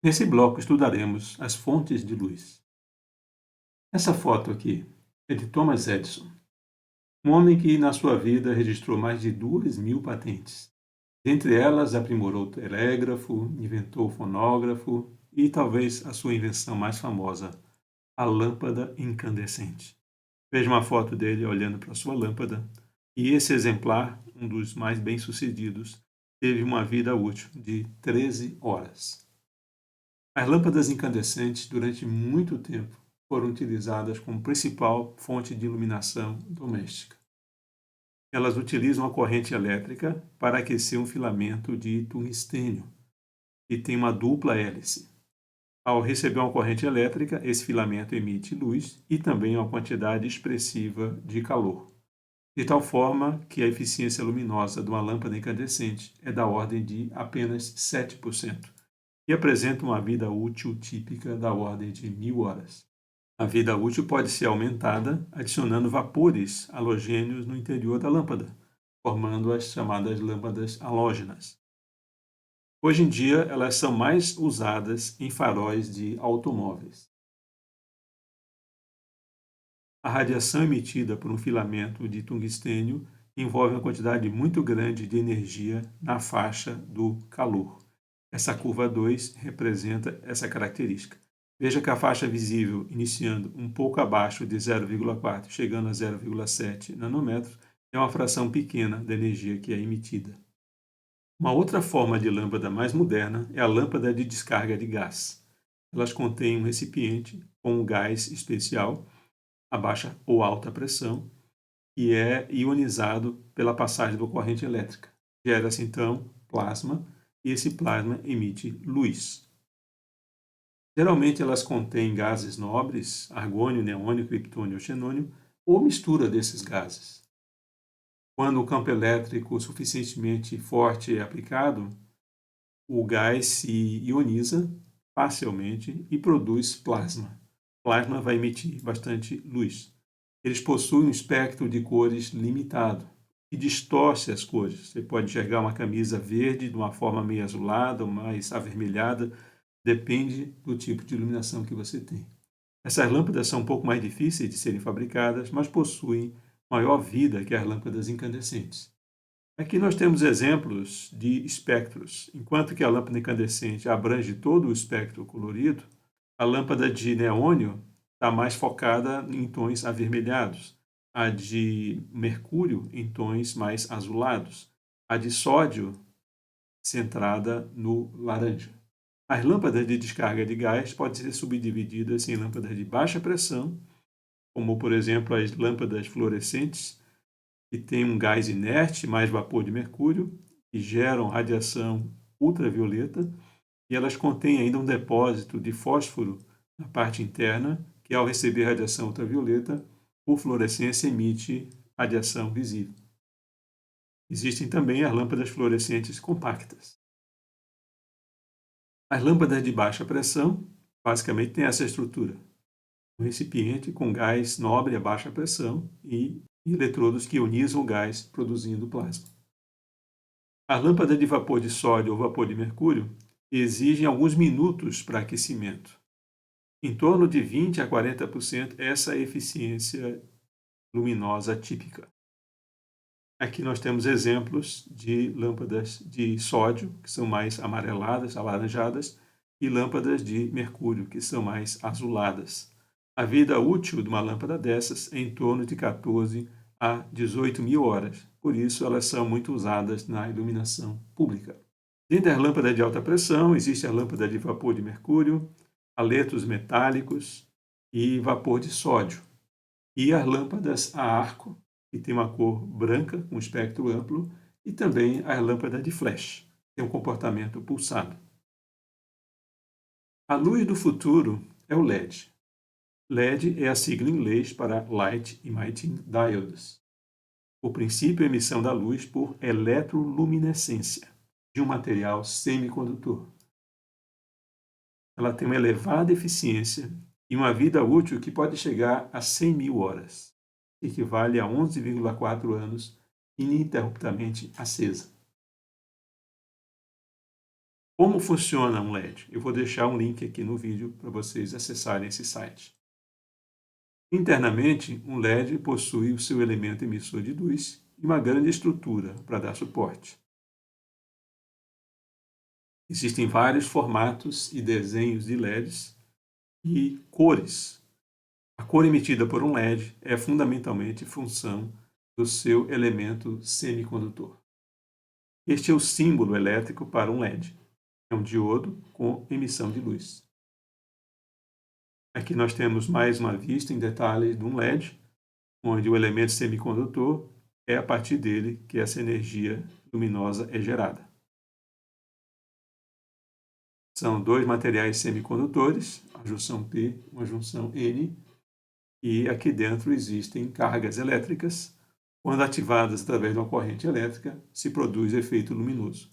Nesse bloco estudaremos as fontes de luz. Essa foto aqui é de Thomas Edison, um homem que na sua vida registrou mais de 2.000 patentes. Dentre elas, aprimorou o telégrafo, inventou o fonógrafo e talvez a sua invenção mais famosa, a lâmpada incandescente. Veja uma foto dele olhando para a sua lâmpada e esse exemplar, um dos mais bem-sucedidos, teve uma vida útil de 13 horas. As lâmpadas incandescentes, durante muito tempo, foram utilizadas como principal fonte de iluminação doméstica. Elas utilizam a corrente elétrica para aquecer um filamento de tungstênio, que tem uma dupla hélice. Ao receber uma corrente elétrica, esse filamento emite luz e também uma quantidade expressiva de calor, de tal forma que a eficiência luminosa de uma lâmpada incandescente é da ordem de apenas 7%. E apresenta uma vida útil típica da ordem de 1.000 horas. A vida útil pode ser aumentada adicionando vapores halogênios no interior da lâmpada, formando as chamadas lâmpadas halógenas. Hoje em dia, elas são mais usadas em faróis de automóveis. A radiação emitida por um filamento de tungstênio envolve uma quantidade muito grande de energia na faixa do calor. Essa curva 2 representa essa característica. Veja que a faixa visível, iniciando um pouco abaixo de 0,4, chegando a 0,7 nanômetros, é uma fração pequena da energia que é emitida. Uma outra forma de lâmpada mais moderna é a lâmpada de descarga de gás. Elas contêm um recipiente com um gás especial, a baixa ou alta pressão, que é ionizado pela passagem da corrente elétrica. Gera-se então plasma, e esse plasma emite luz. Geralmente elas contêm gases nobres, argônio, neônio, criptônio ou xenônio, ou mistura desses gases. Quando o campo elétrico suficientemente forte é aplicado, o gás se ioniza parcialmente e produz plasma. Plasma vai emitir bastante luz. Eles possuem um espectro de cores limitado, que distorce as cores. Você pode enxergar uma camisa verde de uma forma meio azulada ou mais avermelhada, depende do tipo de iluminação que você tem. Essas lâmpadas são um pouco mais difíceis de serem fabricadas, mas possuem maior vida que as lâmpadas incandescentes. Aqui nós temos exemplos de espectros. Enquanto que a lâmpada incandescente abrange todo o espectro colorido, a lâmpada de neônio está mais focada em tons avermelhados, a de mercúrio em tons mais azulados, a de sódio centrada no laranja. As lâmpadas de descarga de gás podem ser subdivididas em lâmpadas de baixa pressão, como por exemplo as lâmpadas fluorescentes, que têm um gás inerte mais vapor de mercúrio, que geram radiação ultravioleta, e elas contêm ainda um depósito de fósforo na parte interna, que ao receber radiação ultravioleta, por fluorescência emite radiação visível. Existem também as lâmpadas fluorescentes compactas. As lâmpadas de baixa pressão basicamente têm essa estrutura. Um recipiente com gás nobre a baixa pressão e eletrodos que ionizam o gás, produzindo plasma. As lâmpadas de vapor de sódio ou vapor de mercúrio exigem alguns minutos para aquecimento. Em torno de 20 a 40% essa é a eficiência luminosa típica. Aqui nós temos exemplos de lâmpadas de sódio, que são mais amareladas, alaranjadas, e lâmpadas de mercúrio, que são mais azuladas. A vida útil de uma lâmpada dessas é em torno de 14 a 18.000 horas, por isso elas são muito usadas na iluminação pública. Dentre as lâmpadas de alta pressão, existe a lâmpada de vapor de mercúrio, haletos metálicos e vapor de sódio. E as lâmpadas a arco, que tem uma cor branca, com espectro amplo, e também as lâmpadas de flash, que tem um comportamento pulsado. A luz do futuro é o LED. LED é a sigla em inglês para Light Emitting Diodes. O princípio é a emissão da luz por eletroluminescência de um material semicondutor. Ela tem uma elevada eficiência e uma vida útil que pode chegar a 100.000 horas, que equivale a 11,4 anos ininterruptamente acesa. Como funciona um LED? Eu vou deixar um link aqui no vídeo para vocês acessarem esse site. Internamente, um LED possui o seu elemento emissor de luz e uma grande estrutura para dar suporte. Existem vários formatos e desenhos de LEDs e cores. A cor emitida por um LED é fundamentalmente função do seu elemento semicondutor. Este é o símbolo elétrico para um LED. É um diodo com emissão de luz. Aqui nós temos mais uma vista em detalhes de um LED, onde o elemento semicondutor é a partir dele que essa energia luminosa é gerada. São dois materiais semicondutores, a junção P, uma junção N, e aqui dentro existem cargas elétricas. Quando ativadas através de uma corrente elétrica, se produz efeito luminoso.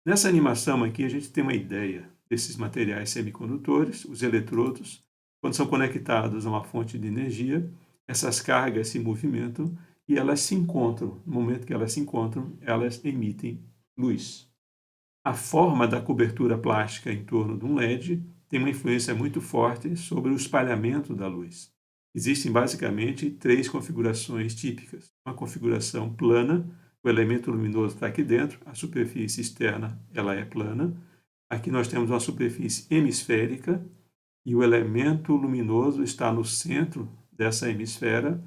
Nessa animação aqui, a gente tem uma ideia desses materiais semicondutores, os eletrodos, quando são conectados a uma fonte de energia, essas cargas se movimentam e elas se encontram. No momento que elas se encontram, elas emitem luz. A forma da cobertura plástica em torno de um LED tem uma influência muito forte sobre o espalhamento da luz. Existem basicamente três configurações típicas. Uma configuração plana, o elemento luminoso está aqui dentro, a superfície externa ela é plana. Aqui nós temos uma superfície hemisférica e o elemento luminoso está no centro dessa hemisfera.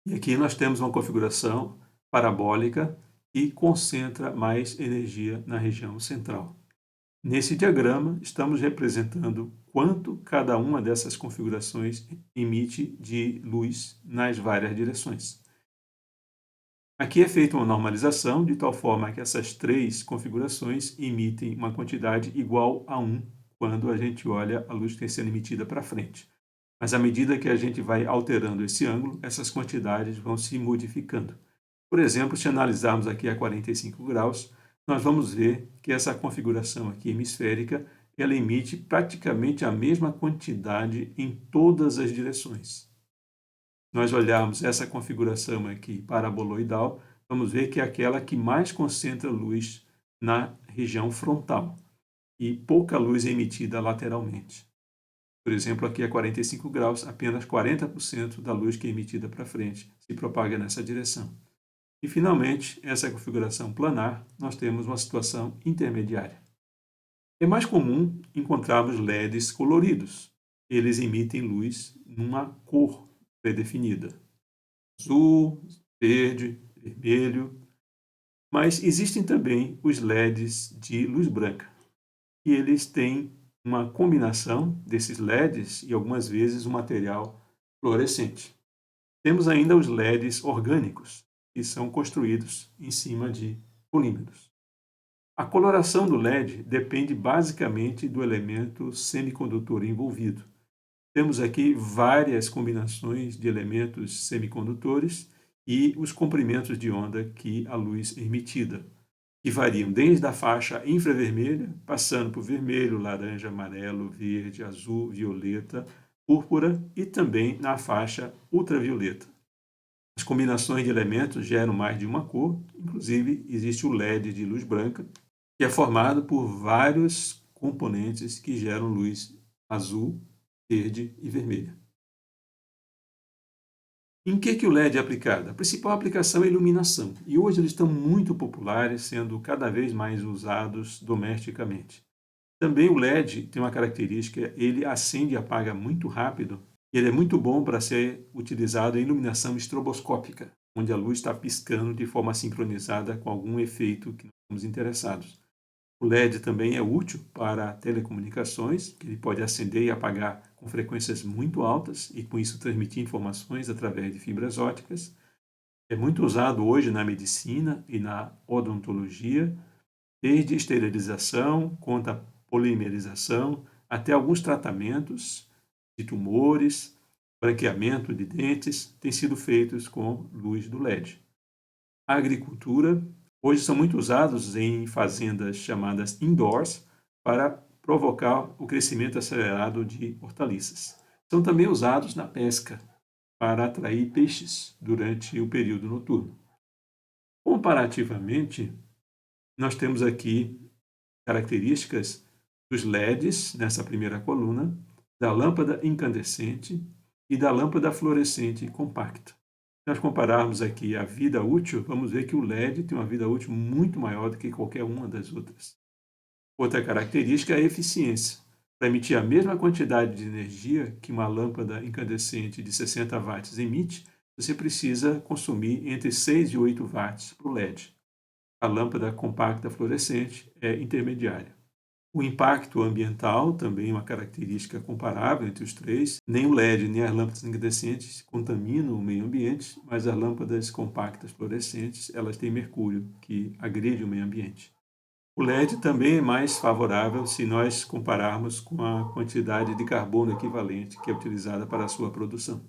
E aqui nós temos uma configuração parabólica e concentra mais energia na região central. Nesse diagrama, estamos representando quanto cada uma dessas configurações emite de luz nas várias direções. Aqui é feita uma normalização, de tal forma que essas três configurações emitem uma quantidade igual a 1 quando a gente olha a luz que está sendo emitida para frente. Mas à medida que a gente vai alterando esse ângulo, essas quantidades vão se modificando. Por exemplo, se analisarmos aqui a 45 graus, nós vamos ver que essa configuração aqui hemisférica, ela emite praticamente a mesma quantidade em todas as direções. Nós olharmos essa configuração aqui paraboloidal, vamos ver que é aquela que mais concentra luz na região frontal e pouca luz é emitida lateralmente. Por exemplo, aqui a 45 graus, apenas 40% da luz que é emitida para frente se propaga nessa direção. E, finalmente, essa configuração planar, nós temos uma situação intermediária. É mais comum encontrarmos LEDs coloridos. Eles emitem luz numa cor pré-definida. Azul, verde, vermelho. Mas existem também os LEDs de luz branca. E eles têm uma combinação desses LEDs e, algumas vezes, um material fluorescente. Temos ainda os LEDs orgânicos, que são construídos em cima de polímeros. A coloração do LED depende basicamente do elemento semicondutor envolvido. Temos aqui várias combinações de elementos semicondutores e os comprimentos de onda que a luz é emitida, que variam desde a faixa infravermelha, passando por vermelho, laranja, amarelo, verde, azul, violeta, púrpura e também na faixa ultravioleta. As combinações de elementos geram mais de uma cor, inclusive existe o LED de luz branca, que é formado por vários componentes que geram luz azul, verde e vermelha. Em que o LED é aplicado? A principal aplicação é a iluminação, e hoje eles estão muito populares, sendo cada vez mais usados domesticamente. Também o LED tem uma característica, ele acende e apaga muito rápido, e ele é muito bom para ser utilizado em iluminação estroboscópica, onde a luz está piscando de forma sincronizada com algum efeito que nós estamos interessados. O LED também é útil para telecomunicações, que ele pode acender e apagar com frequências muito altas e com isso transmitir informações através de fibras ópticas. É muito usado hoje na medicina e na odontologia, desde esterilização, contra polimerização, até alguns tratamentos de tumores, branqueamento de dentes, têm sido feitos com luz do LED. A agricultura, hoje são muito usados em fazendas chamadas indoors para provocar o crescimento acelerado de hortaliças. São também usados na pesca para atrair peixes durante o período noturno. Comparativamente, nós temos aqui Características dos LEDs, nessa primeira coluna, da lâmpada incandescente e da lâmpada fluorescente compacta. Se nós compararmos aqui a vida útil, vamos ver que o LED tem uma vida útil muito maior do que qualquer uma das outras. Outra característica é a eficiência. Para emitir a mesma quantidade de energia que uma lâmpada incandescente de 60 watts emite, você precisa consumir entre 6 e 8 watts para o LED. A lâmpada compacta fluorescente é intermediária. O impacto ambiental, também uma característica comparável entre os três. Nem o LED nem as lâmpadas incandescentes contaminam o meio ambiente, mas as lâmpadas compactas fluorescentes, elas têm mercúrio, que agride o meio ambiente. O LED também é mais favorável se nós compararmos com a quantidade de carbono equivalente que é utilizada para a sua produção.